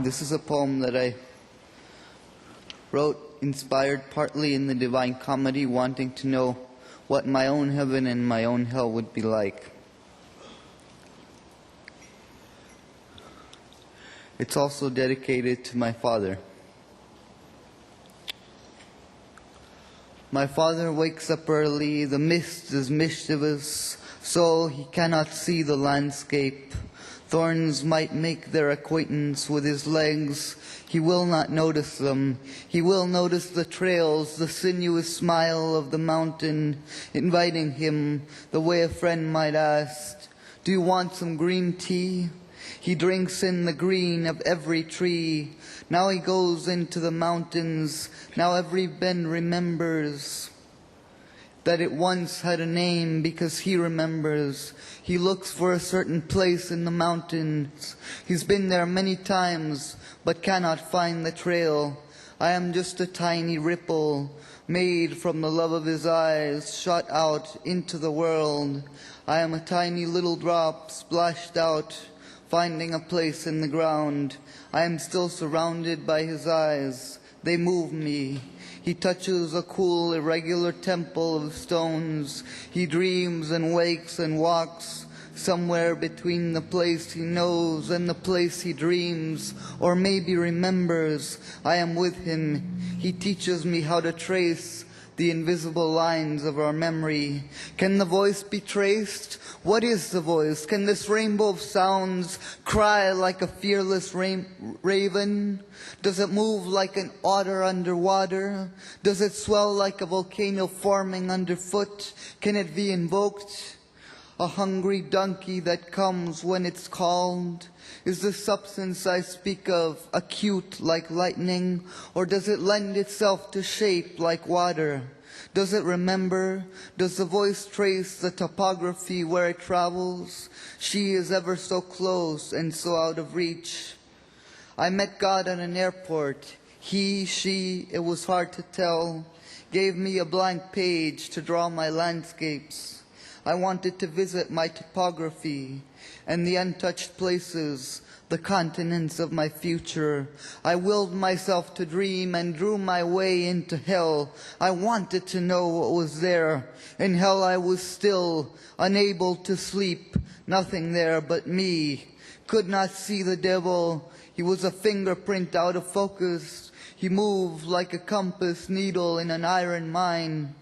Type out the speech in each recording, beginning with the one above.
This is a poem that I wrote, inspired partly in the Divine Comedy, wanting to know what my own heaven and my own hell would be like. It's also dedicated to my father. My father wakes up early, the mist is mischievous, so he cannot see the landscape. Thorns might make their acquaintance with his legs. He will not notice them. He will notice the trails, the sinuous smile of the mountain, inviting him the way a friend might ask, "Do you want some green tea?" He drinks in the green of every tree. Now he goes into the mountains. Now every bend remembers that it once had a name, because he remembers. He looks for a certain place in the mountains. He's been there many times, but cannot find the trail. I am just a tiny ripple, made from the love of his eyes, shot out into the world. I am a tiny little drop, splashed out, finding a place in the ground. I am still surrounded by his eyes. They move me. He touches a cool, irregular temple of stones. He dreams and wakes and walks somewhere between the place he knows and the place he dreams, or maybe remembers. I am with him. He teaches me how to trace the invisible lines of our memory. Can the voice be traced? What is the voice? Can this rainbow of sounds cry like a fearless raven? Does it move like an otter underwater? Does it swell like a volcano forming underfoot? Can it be invoked? A hungry donkey that comes when it's called? Is the substance I speak of acute like lightning, or does it lend itself to shape like water? Does it remember? Does the voice trace the topography where it travels? She is ever so close and so out of reach. I met God at an airport. He, she, it was hard to tell, gave me a blank page to draw my landscapes. I wanted to visit my topography and the untouched places, the continents of my future. I willed myself to dream and drew my way into hell. I wanted to know what was there. In hell I was still, unable to sleep, nothing there but me. Could not see the devil. He was a fingerprint out of focus. He moved like a compass needle in an iron mine.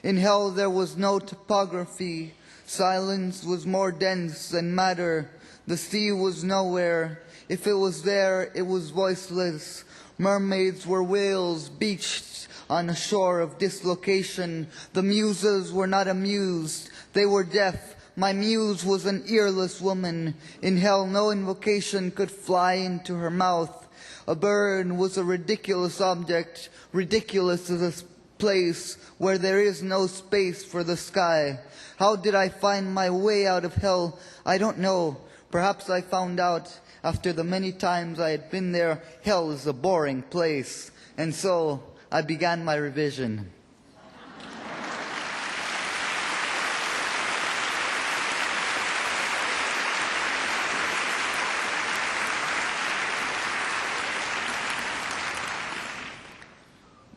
In hell there was no topography. Silence was more dense than matter. The sea was nowhere. If it was there, it was voiceless. Mermaids were whales beached on a shore of dislocation. The muses were not amused. They were deaf. My muse was an earless woman. In hell, no invocation could fly into her mouth. A bird was a ridiculous object. Ridiculous is a place where there is no space for the sky. How did I find my way out of hell? I don't know. Perhaps I found out after the many times I had been there, hell is a boring place. And so I began my revision.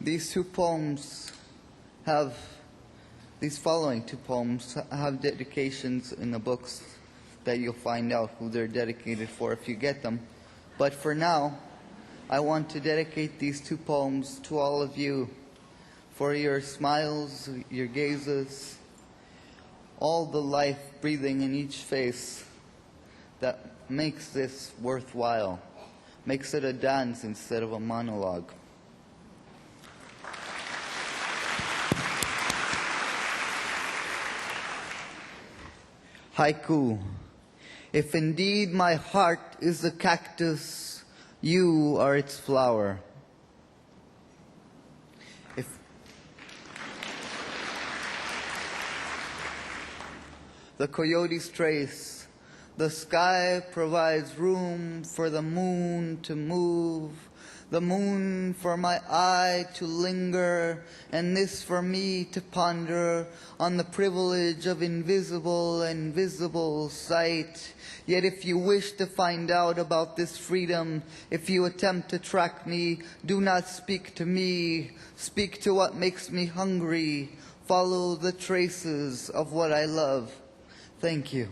These following two poems have dedications in the books that you'll find out who they're dedicated for if you get them. But for now, I want to dedicate these two poems to all of you for your smiles, your gazes, all the life breathing in each face that makes this worthwhile, makes it a dance instead of a monologue. Haiku. If indeed my heart is a cactus, you are its flower. The coyote's trace. The sky provides room for the moon to move. the moon for my eye to linger, and this for me to ponder on the privilege of invisible and visible sight. Yet if you wish to find out about this freedom, if you attempt to track me, do not speak to me. Speak to what makes me hungry. Follow the traces of what I love. Thank you.